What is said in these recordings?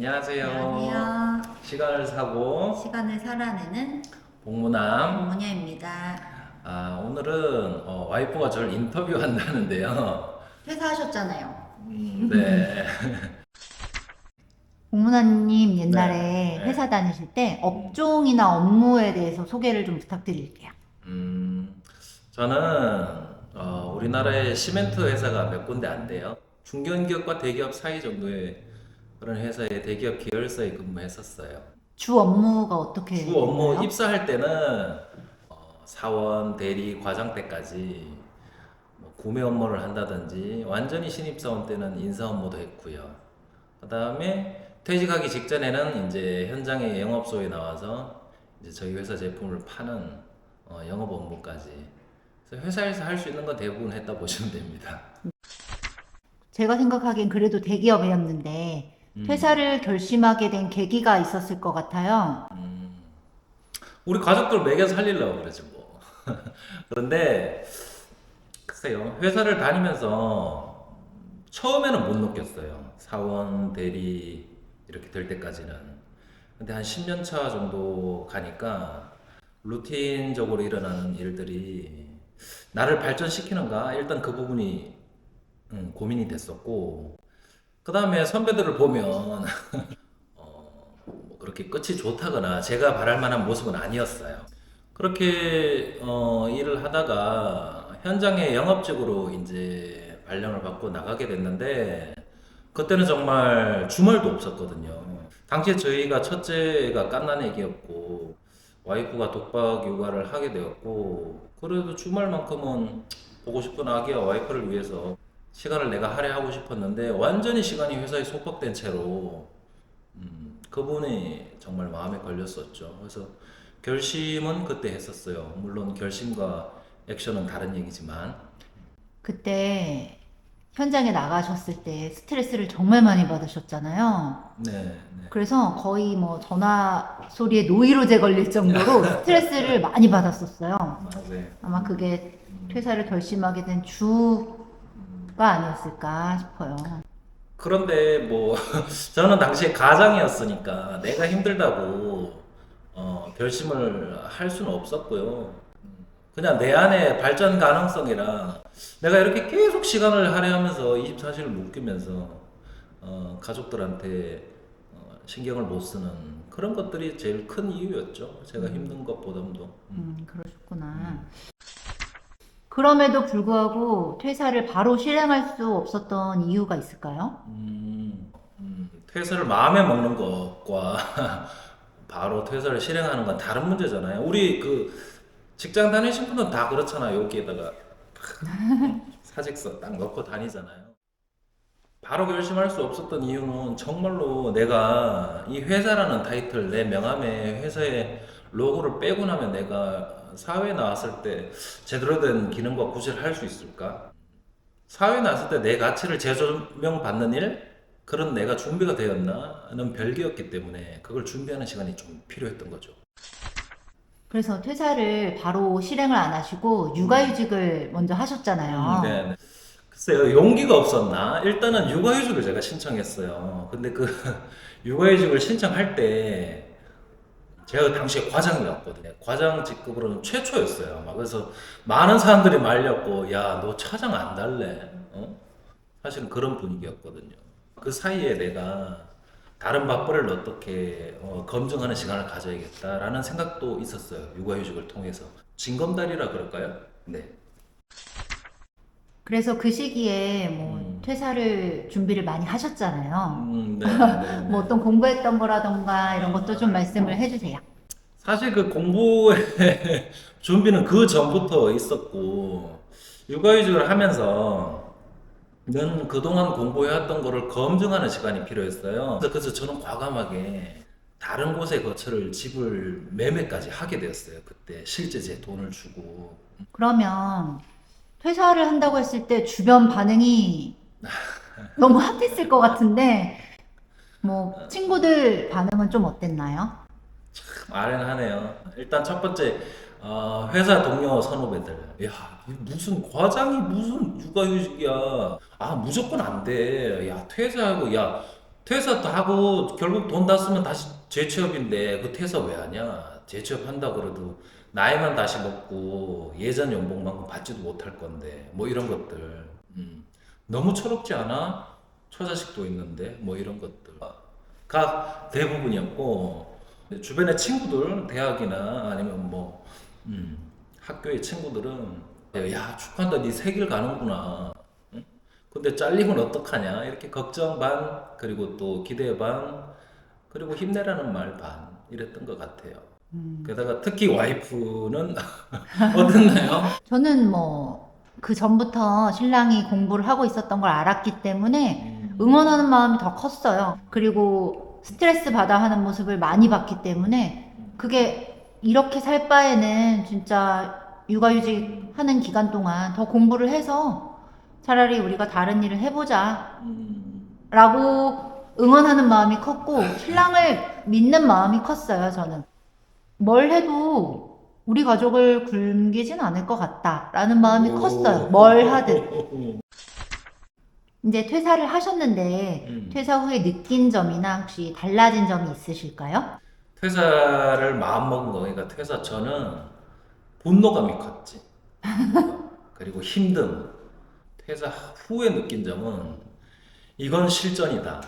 안녕하세요. 안녕하세요. 시간을 사고 시간을 살아내는 복무남. 모녀입니다. 오늘은 와이프가 저를 인터뷰한다는데요. 퇴사하셨잖아요. 네. 공문화님 네. 옛날에 네. 회사 다니실 때 업종이나 업무에 대해서 소개를 좀 부탁드릴게요. 저는 우리나라에 시멘트 회사가 몇 군데 안 돼요. 중견기업과 대기업 사이 정도의 그런 회사의 대기업 계열사에 근무했었어요. 주 업무가 어떻게 주 업무 되나요? 입사할 때는 사원, 대리, 과장 때까지 뭐 구매 업무를 한다든지 완전히 신입사원 때는 인사 업무도 했고요. 그 다음에 퇴직하기 직전에는 이제 현장의 영업소에 나와서 이제 저희 회사 제품을 파는 영업 업무까지. 그래서 회사에서 할 수 있는 건 대부분 했다 보시면 됩니다. 제가 생각하기엔 그래도 대기업이었는데 음, 퇴사를 결심하게 된 계기가 있었을 것 같아요. 우리 가족들 먹여 살리려고 그러지 뭐. 그런데 글쎄요, 회사를 다니면서 처음에는 못 느꼈어요. 사원, 대리 이렇게 될 때까지는. 근데 한 10년 차 정도 가니까 루틴적으로 일어나는 일들이 나를 발전시키는가? 일단 그 부분이 고민이 됐었고, 그 다음에 선배들을 보면 뭐 그렇게 끝이 좋다거나 제가 바랄 만한 모습은 아니었어요. 그렇게 일을 하다가 현장에 영업직으로 이제 발령을 받고 나가게 됐는데 그때는 정말 주말도 없었거든요. 당시에 저희가 첫째가 갓난애기였고 와이프가 독박 육아를 하게 되었고 그래도 주말만큼은 보고 싶은 아기와 와이프를 위해서 시간을 내가 할애하고 싶었는데 완전히 시간이 회사에 속박된 채로 그분이 정말 마음에 걸렸었죠. 그래서 결심은 그때 했었어요. 물론 결심과 액션은 다른 얘기지만. 그때 현장에 나가셨을 때 스트레스를 정말 많이 받으셨잖아요. 네, 네. 그래서 거의 뭐 전화 소리에 노이로제 걸릴 정도로 스트레스를 많이 받았었어요. 네. 아마 그게 퇴사를 결심하게 된 주가 아니었을까 싶어요. 그런데 뭐 저는 당시에 가장이었으니까 내가 힘들다고 결심을 할 수는 없었고요. 그냥 내 안에 발전 가능성이랑 내가 이렇게 계속 시간을 할애하면서 24시를 묶이면서 가족들한테 신경을 못 쓰는 그런 것들이 제일 큰 이유였죠. 제가 힘든 것보다도. 그러셨구나. 그럼에도 불구하고 퇴사를 바로 실행할 수 없었던 이유가 있을까요? 퇴사를 마음에 먹는 것과 바로 퇴사를 실행하는 건 다른 문제잖아요. 우리 그 직장 다니신 분은 다 그렇잖아요. 여기에다가 사직서 딱 넣고 다니잖아요. 바로 결심할 수 없었던 이유는 정말로 내가 이 회사라는 타이틀, 내 명함에 회사의 로고를 빼고 나면 내가 사회에 나왔을 때 제대로 된 기능과 구실을 할 수 있을까? 사회에 나왔을 때 내 가치를 재조명받는 일? 그런 내가 준비가 되었나는 별개였기 때문에 그걸 준비하는 시간이 좀 필요했던 거죠. 그래서 퇴사를 바로 실행을 안 하시고 육아휴직을 먼저 하셨잖아요. 네. 글쎄요, 용기가 없었나? 일단은 육아휴직을 제가 신청했어요. 근데 그 육아휴직을 신청할 때 제가 당시에 과장이었거든요. 과장 직급으로는 최초였어요. 막 그래서 많은 사람들이 말렸고, 야, 너 차장 안 달래? 사실은 그런 분위기였거든요. 그 사이에 내가 다른 맞벌이를 어떻게 검증하는 시간을 가져야겠다라는 생각도 있었어요. 육아휴직을 통해서. 징검다리라 그럴까요? 네. 그래서 그 시기에 뭐 퇴사를 준비를 많이 하셨잖아요. 네, 네, 뭐 네. 어떤 공부했던 거라던가 이런 것도 좀 말씀을 해주세요. 사실 그 공부의 준비는 그 전부터 있었고, 육아휴직을 하면서 는 그동안 공부해왔던 거를 검증하는 시간이 필요했어요. 그래서 저는 과감하게 다른 곳에 거처를 집을 매매까지 하게 되었어요. 그때 실제 제 돈을 주고. 그러면 퇴사를 한다고 했을 때 주변 반응이 너무 핫했을 것 같은데 뭐 친구들 반응은 좀 어땠나요? 아련하네요. 일단 첫 번째 회사 동료 선후배들. 야, 이 무슨 과장이 무슨 육아휴직이야. 아, 무조건 안 돼. 야, 퇴사하고 야 퇴사도 하고 결국 돈 다 쓰면 다시 재취업인데 그 퇴사 왜 하냐? 재취업한다 그래도 나이만 다시 먹고 예전 연봉만큼 받지도 못할 건데 뭐 이런 것들 너무 철없지 않아? 처자식도 있는데 뭐 이런 것들가 대부분이었고 주변의 친구들 대학이나 아니면 뭐 학교의 친구들은 야 축하한다 네 새 길 가는구나 근데 잘리면 어떡하냐 이렇게 걱정 반 그리고 또 기대 반 그리고 힘내라는 말 반 이랬던 것 같아요. 게다가 특히 와이프는 어땠나요? 저는 뭐 그 전부터 신랑이 공부를 하고 있었던 걸 알았기 때문에 응원하는 마음이 더 컸어요. 그리고 스트레스 받아 하는 모습을 많이 봤기 때문에 그게 이렇게 살 바에는 진짜 육아휴직 하는 기간 동안 더 공부를 해서 차라리 우리가 다른 일을 해보자 라고 응원하는 마음이 컸고 신랑을 믿는 마음이 컸어요, 저는. 뭘 해도 우리 가족을 굶기진 않을 것 같다라는 마음이 컸어요. 뭘 하든. 이제 퇴사를 하셨는데 퇴사 후에 느낀 점이나 혹시 달라진 점이 있으실까요? 퇴사를 마음 먹은 거 그러니까 퇴사 전은 분노감이 컸지. 그리고 힘듦. 퇴사 후에 느낀 점은 이건 실전이다.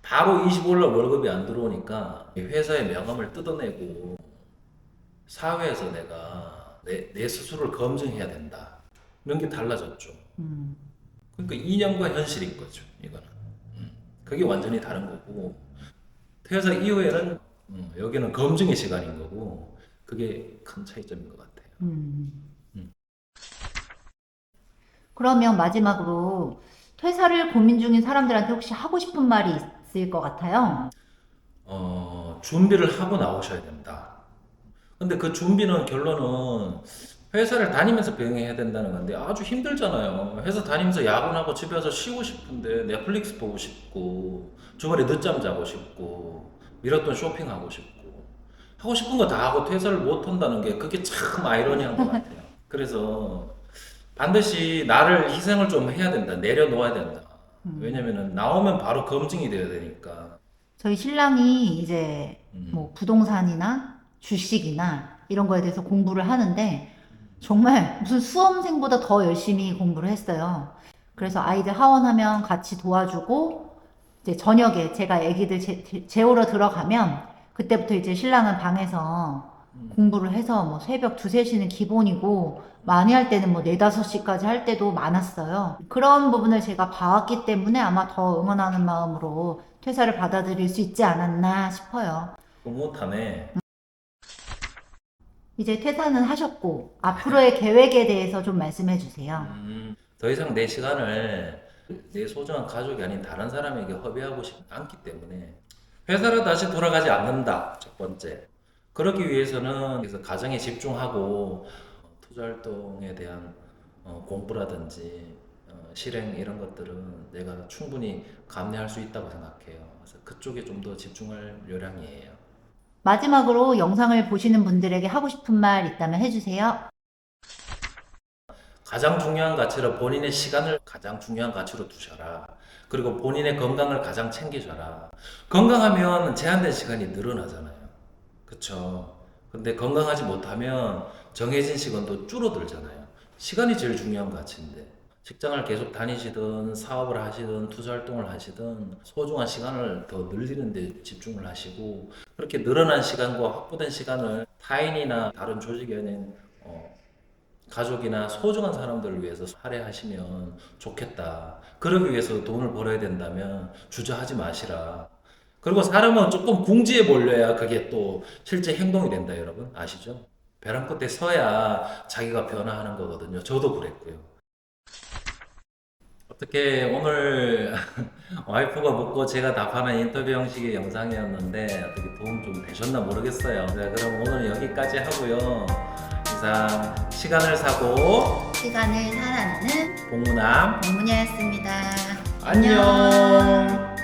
바로 25일날 월급이 안 들어오니까 회사의 명함을 뜯어내고 사회에서 내가 내 스스로를 검증해야 된다. 이런 게 달라졌죠. 그러니까 이념과 현실인 거죠. 이거는. 그게 완전히 다른 거고 퇴사 이후에는 여기는 검증의 시간인 거고 그게 큰 차이점인 것 같아요. 그러면 마지막으로 퇴사를 고민 중인 사람들한테 혹시 하고 싶은 말이 있을 것 같아요? 준비를 하고 나오셔야 된다. 근데 그 준비는 결론은 회사를 다니면서 병행해야 된다는 건데 아주 힘들잖아요. 회사 다니면서 야근하고 집에 와서 쉬고 싶은데 넷플릭스 보고 싶고 주말에 늦잠 자고 싶고 미뤘던 쇼핑하고 싶고 하고 싶은 거 다 하고 퇴사를 못 한다는 게 그게 참 아이러니한 것 같아요. 그래서 반드시 나를 희생을 좀 해야 된다. 내려놓아야 된다. 왜냐면은 나오면 바로 검증이 돼야 되니까. 저희 신랑이 이제 뭐 부동산이나 주식이나 이런 거에 대해서 공부를 하는데 정말 무슨 수험생보다 더 열심히 공부를 했어요. 그래서 아이들 하원하면 같이 도와주고 이제 저녁에 제가 애기들 재우러 들어가면 그때부터 이제 신랑은 방에서 공부를 해서 뭐 새벽 2, 3시는 기본이고 많이 할 때는 뭐 4, 5시까지 할 때도 많았어요. 그런 부분을 제가 봐왔기 때문에 아마 더 응원하는 마음으로 퇴사를 받아들일 수 있지 않았나 싶어요. 못하네. 이제 퇴사는 하셨고 앞으로의 계획에 대해서 좀 말씀해 주세요. 더 이상 내 시간을 내 소중한 가족이 아닌 다른 사람에게 허비하고 싶지 않기 때문에 회사로 다시 돌아가지 않는다. 첫 번째. 그러기 위해서는 그래서 가정에 집중하고 투자 활동에 대한 공부라든지 실행 이런 것들은 내가 충분히 감내할 수 있다고 생각해요. 그래서 그쪽에 좀 더 집중할 요량이에요. 마지막으로 영상을 보시는 분들에게 하고 싶은 말 있다면 해주세요. 가장 중요한 가치로 본인의 시간을 가장 중요한 가치로 두셔라. 그리고 본인의 건강을 가장 챙기셔라. 건강하면 제한된 시간이 늘어나잖아요. 그쵸? 근데 건강하지 못하면 정해진 시간도 줄어들잖아요. 시간이 제일 중요한 가치인데. 직장을 계속 다니시든 사업을 하시든 투자 활동을 하시든 소중한 시간을 더 늘리는 데 집중을 하시고 그렇게 늘어난 시간과 확보된 시간을 타인이나 다른 조직이 아닌 가족이나 소중한 사람들을 위해서 할애하시면 좋겠다. 그러기 위해서 돈을 벌어야 된다면 주저하지 마시라. 그리고 사람은 조금 궁지에 몰려야 그게 또 실제 행동이 된다, 여러분. 아시죠? 벼랑 끝에 서야 자기가 변화하는 거거든요. 저도 그랬고요. 어떻게 오늘 와이프가 묻고 제가 답하는 인터뷰 형식의 영상이었는데 어떻게 도움 좀 되셨나 모르겠어요. 네, 그럼 오늘 여기까지 하고요. 이상 시간을 사고 시간을 살아나는 공무남 문문이었습니다. 안녕.